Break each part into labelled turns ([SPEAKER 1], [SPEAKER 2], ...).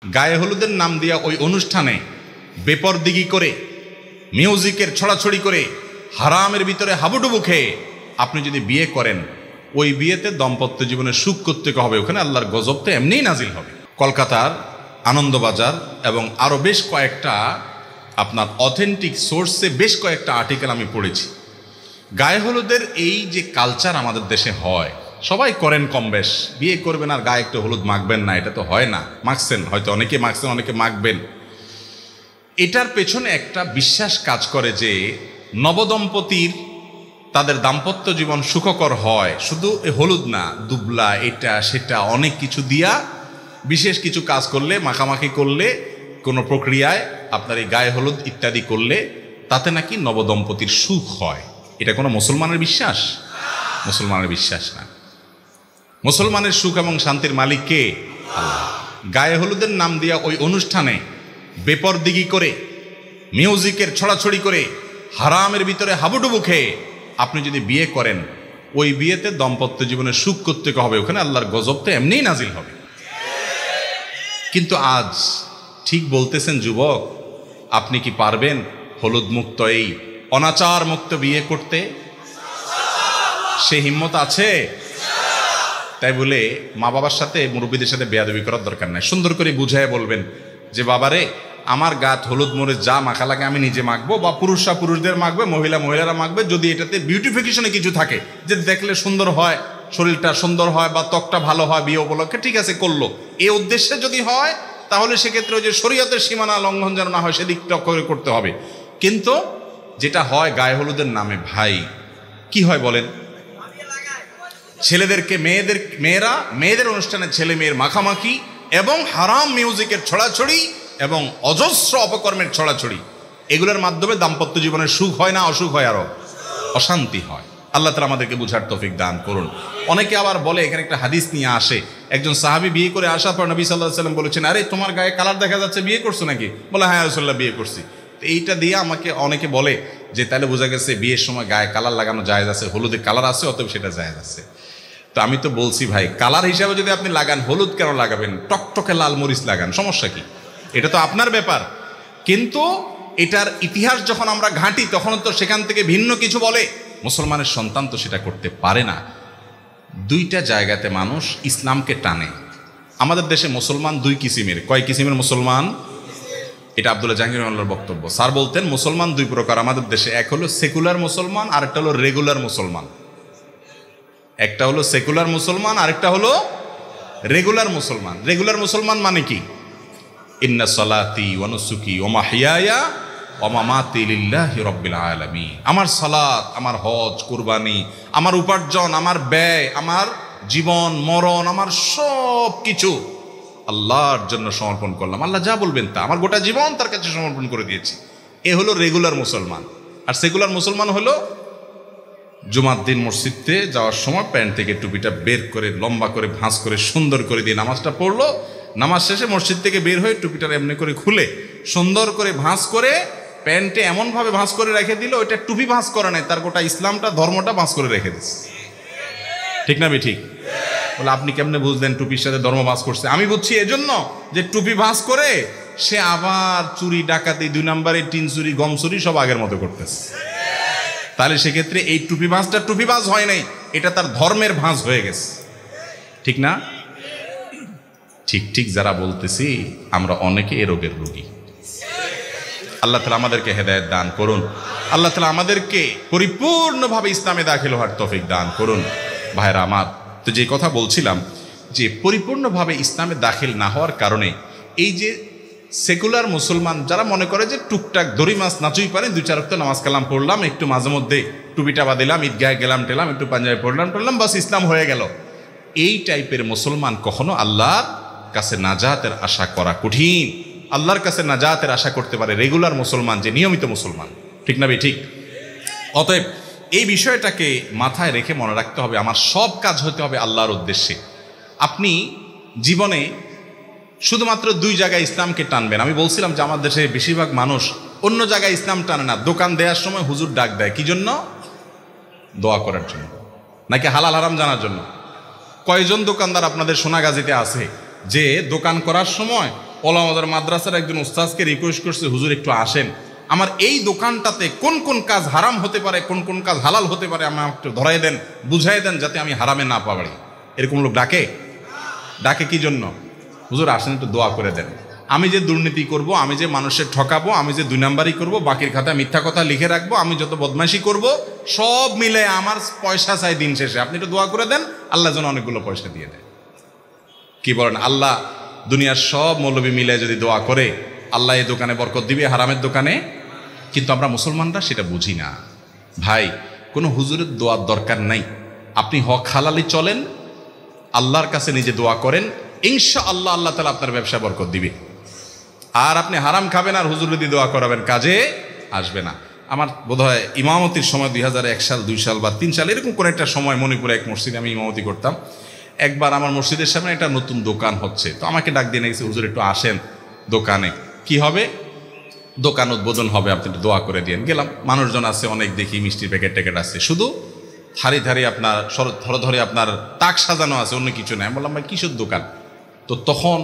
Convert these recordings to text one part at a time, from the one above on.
[SPEAKER 1] গায়ে হলুদের নাম দিয়া ওই অনুষ্ঠানে বেপরদিগি করে, মিউজিকের ছড়াছড়ি করে, হারামের ভিতরে হাবুডুবু খেয়ে আপনি যদি বিয়ে করেন, ওই বিয়েতে দাম্পত্য জীবনের সুখ করতে হবে, ওখানে আল্লাহর গজব তো এমনিই নাজিল হবে। কলকাতার আনন্দবাজার এবং আরও বেশ কয়েকটা আপনার অথেন্টিক সোর্সে বেশ কয়েকটা আর্টিকেল আমি পড়েছি। গায়ে হলুদের এই যে কালচার আমাদের দেশে হয়, সবাই করেন কম বেশ, বিয়ে করবেন আর গায়ে একটু হলুদ মাখবেন না, এটা তো হয় না। মাখছেন হয়তো, অনেকে মাখছেন, অনেকে মাখবেন। এটার পেছনে একটা বিশ্বাস কাজ করে যে নবদম্পতির তাদের দাম্পত্য জীবন সুখকর হয় শুধু হলুদ না, দুবলা, এটা সেটা অনেক কিছু দিয়া বিশেষ কিছু কাজ করলে, মাখামাখি করলে, কোনো প্রক্রিয়ায় আপনার এই গায়ে হলুদ ইত্যাদি করলে তাতে নাকি নবদম্পতির সুখ হয়। এটা কোনো মুসলমানের বিশ্বাস? মুসলমানের বিশ্বাস না। মুসলমানের সুখ এবং শান্তির মালিক কে? আল্লাহ। গায়ে হলুদের নাম দিয়া ওই অনুষ্ঠানে বেপরদিগি করে, মিউজিকের ছড়াছড়ি করে, হারামের ভিতরে হাবুডুবু খেয়ে আপনি যদি বিয়ে করেন, ওই বিয়েতে দাম্পত্য জীবনের সুখ করতে হবে, ওখানে আল্লাহর গজব তো এমনিই নাজিল হবে। কিন্তু আজ ঠিক বলতেছেন যুবক, আপনি কি পারবেন হলুদ মুক্ত এই অনাচার মুক্ত বিয়ে করতে? সে হিম্মত আছে? তাই বলে মা বাবার সাথে, মুরব্বীদের সাথে বেয়াদবি করার দরকার নাই। সুন্দর করে বুঝায় বলবেন যে বাবারে, আমার গাত হলুদ মরিচ যা মাখা লাগে আমি নিজে মাখবো, বা পুরুষরা পুরুষদের মাখবে, মহিলারা মাখবে। যদি এটাতে বিউটিফিকেশনে কিছু থাকে, যে দেখলে সুন্দর হয়, শরীরটা সুন্দর হয়, বা ত্বকটা ভালো হয় বিয়ে উপলক্ষে, ঠিক আছে করলো। এই উদ্দেশ্যে যদি হয় তাহলে সেক্ষেত্রে ওই যে শরীয়তের সীমানা লঙ্ঘন যেন না হয় সেদিকটা করতে হবে। কিন্তু যেটা হয় গায়ে হলুদের নামে, ভাই কি হয় বলেন? ছেলেদেরকে মেয়েদের অনুষ্ঠানে ছেলে মেয়ের মাখামাখি এবং হারাম মিউজিকের ছড়াছড়ি এবং অজস্র অপকর্মের ছড়াছড়ি, এগুলোর মাধ্যমে দাম্পত্য জীবনের সুখ হয় না, অসুখ হয়, আরো অশান্তি হয়। আল্লাহ তাআলা আমাদেরকে বুঝার তৌফিক দান করুন। অনেকে আবার বলে, এখানে একটা হাদিস নিয়ে আসে, একজন সাহাবী বিয়ে করে আসার পর নবী সাল্লাল্লাহু আলাইহি ওয়াসাল্লাম বলেছেন, আরে তোমার গায়ে কালার দেখা যাচ্ছে, বিয়ে করছো নাকি? বলে হ্যাঁ রাসূলুল্লাহ, বিয়ে করছি। এইটা দিয়ে আমাকে অনেকে বলে যে তাহলে বোঝা গেছে বিয়ের সময় গায়ে কালার লাগানো জায়েজ আছে, হলুদের কালার আছে, অতএব সেটা জায়েজ আছে। তো আমি তো বলছি ভাই, কালার হিসাবে যদি আপনি লাগান, হলুদ কেন লাগাবেন? টকটকে লাল মরিচ লাগান, সমস্যা কি? এটা তো আপনার ব্যাপার। কিন্তু এটার ইতিহাস যখন আমরা ঘাঁটি, তখন তো সেখান থেকে ভিন্ন কিছু বলে। মুসলমানের সন্তান তো সেটা করতে পারে না। দুইটা জায়গাতে মানুষ ইসলামকে টানে। আমাদের দেশে মুসলমান দুই কিসিমের। কয় কিসিমের মুসলমান? এটা আব্দুল্লাহ জাহাঙ্গীর রহমানুল্লাহর বক্তব্য। স্যার বলতেন মুসলমান দুই প্রকার আমাদের দেশে, এক হলো সেকুলার মুসলমান, আরেকটা হলো রেগুলার মুসলমান। একটা হলো সেকুলার মুসলমান, আরেকটা হলো রেগুলার মুসলমান। রেগুলার মুসলমান মানে কি? ইন্না সালাতি ওয়া নুসুকি ওয়া মাহইয়ায়া ওয়া মামাতি লিল্লাহি রাব্বিল আলামিন। আমার সালাত, আমার হজ, কুরবানি, আমার উপার্জন, আমার ব্যয়, আমার জীবন মরণ, আমার সব কিছু আল্লাহর জন্য সমর্পণ করলাম। আল্লাহ যা বলবেন তা, আমার গোটা জীবন তার কাছে সমর্পণ করে দিয়েছি। এ হলো রেগুলার মুসলমান। আর সেকুলার মুসলমান হলো জুমার দিন মসজিদে যাওয়ার সময় প্যান্ট থেকে টুপিটা বের করে, লম্বা করে, ভাঁজ করে, সুন্দর করে দিয়ে নামাজটা পড়লো। নামাজ শেষে মসজিদ থেকে বের হয়ে টুপিটা এমনি করে খুলে সুন্দর করে ভাঁজ করে প্যান্টে এমনভাবে ভাঁজ করে রেখে দিল, ওইটা টুপি ভাঁজ করা নাই, তার গোটা ইসলামটা, ধর্মটা ভাঁজ করে রেখে দিচ্ছে। ঠিক না ঠিক? বলে আপনি কেমনে বুঝলেন টুপির সাথে ধর্ম ভাঁজ করছে? আমি বুঝছি এজন্য যে টুপি ভাঁজ করে সে আবার চুরি, ডাকাতি, 2 নম্বরে টিন চুরি, গম চুরি সব আগের মতো করতেছে। তাহলে সেক্ষেত্রে এই টুপি ভাঁজটা টুপি ভাঁজ হয় নাই, এটা তার ধর্মের ভাঁজ হয়ে গেছে। ঠিক না? ঠিক যারা বলতেছি আমরা অনেকে এ রোগের রোগী। আল্লাহ তাআলা আমাদেরকে হেদায়েত দান করুন। আল্লাহ তাআলা আমাদেরকে পরিপূর্ণভাবে ইসলামে দাখিল হওয়ার তৌফিক দান করুন। ভাইরা আমার, তো যে কথা বলছিলাম যে পরিপূর্ণভাবে ইসলামে দাখিল না হওয়ার কারণে এই যে সেকুলার মুসলমান যারা মনে করে যে টুকটাক দড়ি মাছ নাচুই পারে, 2-4 ওয়াক্ত নামাজ কালাম পড়লাম, একটু মাঝে মধ্যে টুপিটা বাঁধিলাম, ঈদগাহে গেলাম টেলাম, একটু পাঞ্জাবি পড়লাম, বাস ইসলাম হয়ে গেল, এই টাইপের মুসলমান কখনো আল্লাহর কাছে নাজাতের আশা করা কঠিন। আল্লাহর কাছে নাজাতের আশা করতে পারে রেগুলার মুসলমান, যে নিয়মিত মুসলমান। ঠিক না ঠিক? অতএব এই বিষয়টাকে মাথায় রেখে মনে রাখতে হবে, আমার সব কাজ হতে হবে আল্লাহর উদ্দেশ্যে। আপনি জীবনে শুধুমাত্র 2 জায়গায় ইসলামকে টানবেন। আমি বলছিলাম যে আমার দেশে বেশিরভাগ মানুষ অন্য জায়গায় ইসলাম টানে না। দোকান দেওয়ার সময় হুজুর ডাক দেয়, কি জন্য? দোয়া করার জন্য, নাকি হালাল হারাম জানার জন্য? কয়জন দোকানদার আপনাদের সোনাগাজীতে আছে যে দোকান করার সময় ওলামাদের মাদ্রাসার একজন উস্তাদকে রিকোয়েস্ট করছে, হুজুর একটু আসেন, আমার এই দোকানটাতে কোন কোন কাজ হারাম হতে পারে, কোন কোন কাজ হালাল হতে পারে, আমার একটু ধরাই দেন, বুঝাই দেন, যাতে আমি হারামে না পারি। এরকম লোক ডাকে? ডাকে কি জন্য? হুজুর আসেন একটু দোয়া করে দেন, আমি যে দুর্নীতি করব, আমি যে মানুষের ঠকাবো, আমি যে 2 নাম্বারই করবো, বাকির খাতায় মিথ্যা কথা লিখে রাখবো, আমি যত বদমাইশি করব, সব মিলে আমার পয়সা চাই দিন শেষে, আপনি একটু দোয়া করে দেন, আল্লাহ যেন অনেকগুলো পয়সা দিয়ে দেয়। কি বলেন? আল্লাহ দুনিয়ার সব মৌলবী মিলে যদি দোয়া করে, আল্লাহ এই দোকানে বরকত দিবে, হারামের দোকানে। কিন্তু আমরা মুসলমানরা সেটা বুঝি না। ভাই, কোনো হুজুরের দোয়ার দরকার নাই, আপনি হক হালালি চলেন, আল্লাহর কাছে নিজে দোয়া করেন, ইনশাআল্লাহ আল্লাহ তাআলা আপনার ব্যবসা বরকত দিবে। আর আপনি হারাম খাবেন আর হুজুর যদি দোয়া করাবেন, কাজে আসবে না। আমার বোধহয় ইমামতির সময় 2001 সাল 2 সাল বা 3 সাল এরকম কোনো একটা সময় মণিপুরে এক মসজিদে আমি ইমামতি করতাম। একবার আমার মসজিদের সামনে একটা নতুন দোকান হচ্ছে, তো আমাকে ডাক দিয়ে নিয়েছে, হুজুর একটু আসেন দোকানে। কি হবে? দোকান উদ্বোধন হবে, আপনি একটু দোয়া করে দিন। গেলাম, মানুষজন আছে অনেক, দেখি মিষ্টির প্যাকেট ট্যাকেট আছে, শুধু ধারে ধারে আপনার ধরে ধরে আপনার তাক সাজানো আছে, অন্য কিছু নেই। আমি বললাম ভাই কিসের দোকান? তো তখন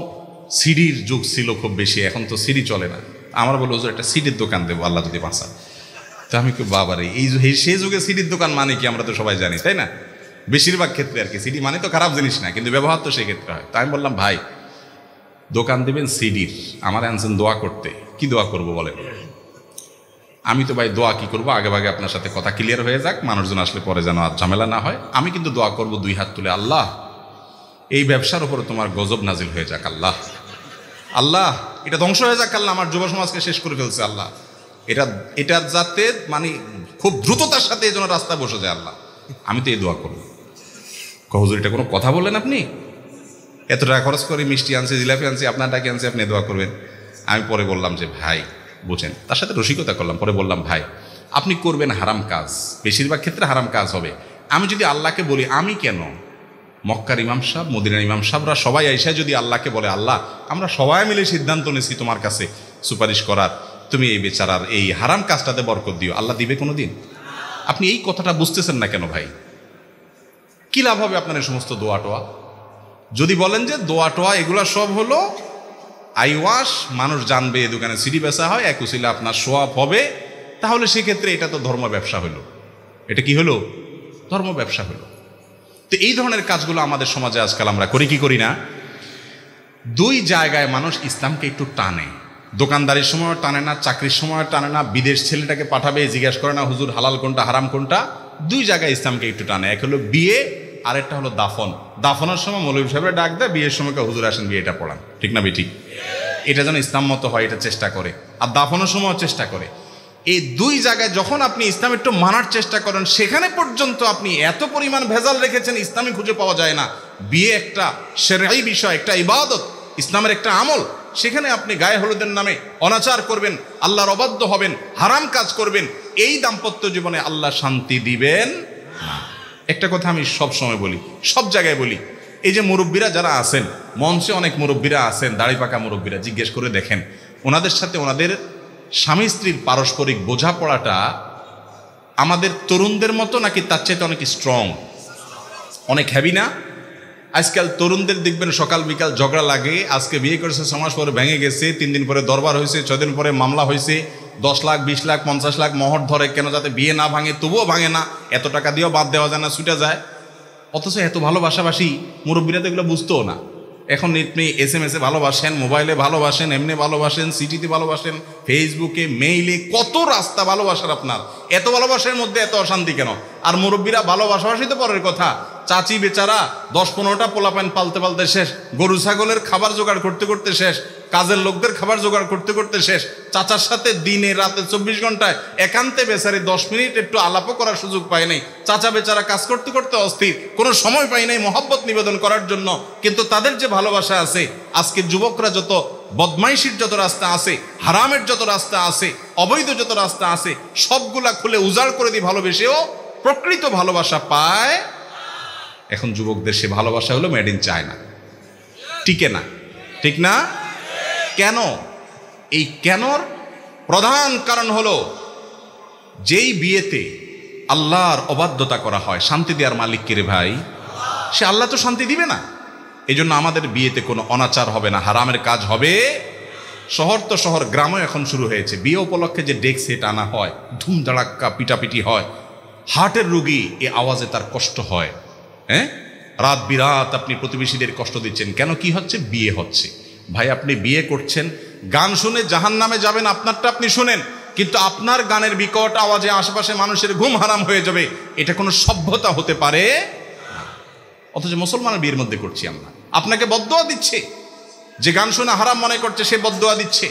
[SPEAKER 1] সিডির যুগ ছিল খুব বেশি, এখন তো সিডি চলে না। আমার বললো হুজুর একটা সিডির দোকান দেবো, আল্লাহ যদি বাঁচা। তো আমি কি বাবারে, সেই যুগে সিডির দোকান মানে কি আমরা তো সবাই জানি, তাই না? বেশিরভাগ ক্ষেত্রে আর কি, সিডি মানে তো খারাপ জিনিস না, কিন্তু ব্যবহার তো সেই ক্ষেত্রে হয়। তাই আমি বললাম ভাই দোকান দেবেন সিডির, আমার আনছেন দোয়া করতে, কি দোয়া করব বলেন? আমি তো ভাই দোয়া কি করবো, আগে ভাগে আপনার সাথে কথা ক্লিয়ার হয়ে যাক, মানুষজন আসলে পরে যেন আর ঝামেলা না হয়। আমি কিন্তু দোয়া করব 2 হাত তুলে, আল্লাহ এই ব্যবসার উপরে তোমার গজব নাজিল হয়ে যাক, আল্লাহ আল্লাহ এটা ধ্বংস হয়ে যাক, আল্লাহ আমার যুব সমাজকে শেষ করে ফেলছে, আল্লাহ এটার যাতে মানে খুব দ্রুততার সাথে এই জন্য রাস্তা বসে যায়, আল্লাহ আমি তো এই দোয়া করবো। হুজুর এটা কোনো কথা বললেন আপনি? এত টাকা খরচ করে মিষ্টি আনছে, জিলাপি আনছে, আপনার টাকা আনছে, আপনি দোয়া করবেন? আমি পরে বললাম যে ভাই বুঝেন, তার সাথে রসিকতা করলাম। পরে বললাম ভাই আপনি করবেন হারাম কাজ, বেশিরভাগ ক্ষেত্রে হারাম কাজ হবে। আমি যদি আল্লাহকে বলি, আমি কেন, মক্কার ইমাম সাহেব, মদিনার ইমাম সাহেবরা সবাই আইসা যদি আল্লাহকে বলে, আল্লাহ আমরা সবাই মিলে সিদ্ধান্ত নিয়েছি তোমার কাছে সুপারিশ করার, তুমি এই বেচারার এই হারাম কাজটাতে বরকত দিও, আল্লাহ দিবে কোনো দিন? আপনি এই কথাটা বুঝতেছেন না কেন ভাই? কি লাভ হবে আপনার এই সমস্ত দোয়া টোয়া? যদি বলেন যে দোয়া টোয়া এগুলা সব হলো আইওয়াশ, মানুষ জানবে এই দোকানে সিডি বেচা হয়, এক উসিলা আপনার সোয়াব হবে, তাহলে সেক্ষেত্রে এটা তো ধর্ম ব্যবসা হলো। এটা কি হলো? ধর্ম ব্যবসা হলো। তো এই ধরনের কাজগুলো আমাদের সমাজে আজকাল আমরা করি কি করি না? 2 জায়গায় মানুষ ইসলামকে একটু টানে, দোকানদারির সময় টানে না, চাকরির সময় টানে না, বিদেশ ছেলেটাকে পাঠাবে জিজ্ঞাসা করে না হুজুর হালাল কোনটা হারাম কোনটা। 2 জায়গায় ইসলামকে একটু টানে, এক হলো বিয়ে, আর একটা হলো দাফন। দাফনের সময় মৌলভী সাহেবের ডাক দেয়, বিয়ের সময় হুজুর আসেন বিয়েটা পড়ান, ঠিক না বেঠিক? এটা যেন ইসলাম মতো হয় এটা চেষ্টা করে, আর দাফনের সময় চেষ্টা করে। এই 2 জায়গায় যখন আপনি ইসলাম একটু মানার চেষ্টা করেন, সেখানে পর্যন্ত আপনি এত পরিমাণ ভেজাল রেখেছেন, ইসলামী খুঁজে পাওয়া যায় না। বিয়ে একটা শরঈ বিষয়, একটা ইবাদত, ইসলামের একটা আমল, সেখানে আপনি গায়ে হলুদের নামে অনাচার করবেন, আল্লাহর অবাধ্য হবেন, হারাম কাজ করবেন, এই দাম্পত্য জীবনে আল্লাহ শান্তি দিবেন না। একটা কথা আমি সব সময় বলি, সব জায়গায় বলি, এই যে মুরব্বীরা যারা আছেন, মঞ্চে অনেক মুরব্বীরা আছেন, দাড়ি পাকা মুরব্বীরা, জিজ্ঞেস করে দেখেন ওনাদের সাথে ওনাদের স্বামী স্ত্রীর পারস্পরিক বোঝাপড়াটা আমাদের তরুণদের মতো নাকি তার চাইতে অনেক স্ট্রং, অনেক হ্যাভি না? আজকাল তরুণদের দেখবেন সকাল বিকাল ঝগড়া লাগে, আজকে বিয়ে করেছে 6 মাস পরে ভেঙে গেছে, 3 দিন পরে দরবার হয়েছে, 6 দিন পরে মামলা হয়েছে, 10 লাখ 20 লাখ 50 লাখ মহর ধরে, কেন? যাতে বিয়ে না ভাঙে, তবুও ভাঙে না, এত টাকা দিয়েও বাদ দেওয়া যায় না, ছুটে যায়। অথচ এত ভালোবাসাবাসি মুরব্বীরা তো এগুলো বুঝতেও না। এখন আপনি SMS-এ ভালোবাসেন, মোবাইলে ভালোবাসেন, এমনি ভালোবাসেন, সিটিতে ভালোবাসেন, ফেসবুকে, মেইলে, কত রাস্তা ভালোবাসার আপনার। এত ভালোবাসার মধ্যে এত অশান্তি কেন? আর মুরব্বীরা ভালোবাসাবাসি তো পরের কথা, চাচি বেচারা 10-15টা পোলাপান পালতে পালতে শেষ, গরু ছাগলের খাবার জোগাড় করতে করতে শেষ, কাজের লোকদের খাবার জোগাড় করতে করতে শেষ, চাচার সাথে দিনে রাতে 24 ঘন্টায় একান্তে বেচারি 10 মিনিট একটু আলাপও করার সুযোগ পায় নাই। চাচা বেচারা কাজ করতে করতে অস্থির, কোনো সময় পায় নাই মহব্বত নিবেদন করার জন্য। কিন্তু তাদের যে ভালোবাসা আছে, আজকে যুবকরা যত বদমাইশির যত রাস্তা আছে, হারামের যত রাস্তা আছে, অবৈধ যত রাস্তা আছে, সবগুলা খুলে উজাড় করে দিয়ে ভালোবেসেও প্রকৃত ভালোবাসা পায়। এখন যুবকদের সে ভালোবাসা হলো মেড ইন চায়না, টিকে না, ঠিক না? কেন? এই কেনর প্রধান কারণ হলো, যেই বিয়েতে আল্লাহর অবাধ্যতা করা হয়, শান্তি দেওয়ার মালিক কে রে ভাই? সে আল্লাহ তো শান্তি দিবে না। এই জন্য আমাদের বিয়েতে কোনো অনাচার হবে না, হারামের কাজ হবে শহর তো শহর, গ্রামও এখন শুরু হয়েছে। বিয়ে উপলক্ষে যে ডেক সেট আনা হয়, ধুমধাড়াক্কা পিটাপিটি হয়, হার্টের রোগী এ আওয়াজে তার কষ্ট হয়। হ্যাঁ, রাত বিরাত আপনি প্রতিবেশীদের কষ্ট দিচ্ছেন কেন? কি হচ্ছে? বিয়ে হচ্ছে। ভাই আপনি বিয়ে করছেন, গান শুনে জাহান্নামে যাবেন, আপনারটা আপনি শুনেন, কিন্তু আপনার গানের বিকট আওয়াজে আশেপাশে মানুষের ঘুম হারাম হয়ে যাবে, এটা কোনো সভ্যতা হতে পারে? অথচ মুসলমানের বিয়ের মধ্যে করছি আমরা। আপনাকে বদদোয়া দিচ্ছে, যে গান শুনে হারাম মনে করছে সে বদদোয়া দিচ্ছে,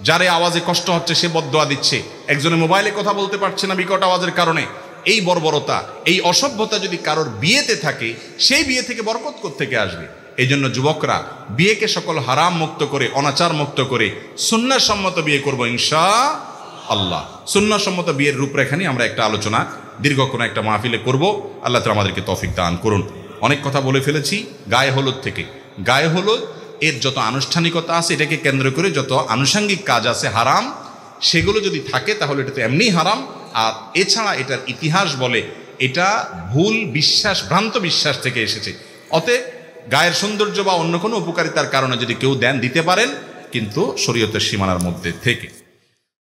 [SPEAKER 1] যারে আওয়াজে কষ্ট হচ্ছে সে বদদোয়া দিচ্ছে, একজনে মোবাইলে কথা বলতে পারছে না বিকট আওয়াজের কারণে। এই বর্বরতা, এই অসভ্যতা যদি কারোর বিয়েতে থাকে, সেই বিয়ে থেকে বরকত কোত্থেকে আসবে? এই জন্য যুবকরা বিয়েকে সকল হারাম মুক্ত করে, অনাচার মুক্ত করে সুন্নাহসম্মত বিয়ে করব ইনশাআল্লাহ। সুন্নাহসম্মত বিয়ের রূপরেখা নিয়ে আমরা একটা আলোচনা দীর্ঘ কোনো একটা মাহফিলে করব। আল্লাহ তাআলা আমাদেরকে তৌফিক দান করুন। অনেক কথা বলে ফেলেছি গায়ে হলুদ থেকে। গায়ে হলুদ এর যত আনুষ্ঠানিকতা আছে, এটাকে কেন্দ্র করে যত আনুষঙ্গিক কাজ আছে হারাম, সেগুলো যদি থাকে তাহলে এটা তো এমনি হারাম। আর এছাড়া এটার ইতিহাস বলে এটা ভুল বিশ্বাস, ভ্রান্ত বিশ্বাস থেকে এসেছে। অতএব গায়ের সৌন্দর্য বা অন্য কোনো উপকারিতার কারণে যদি কেউ দেন দিতে পারেন, কিন্তু শরীয়তের সীমানার মধ্যে থেকে।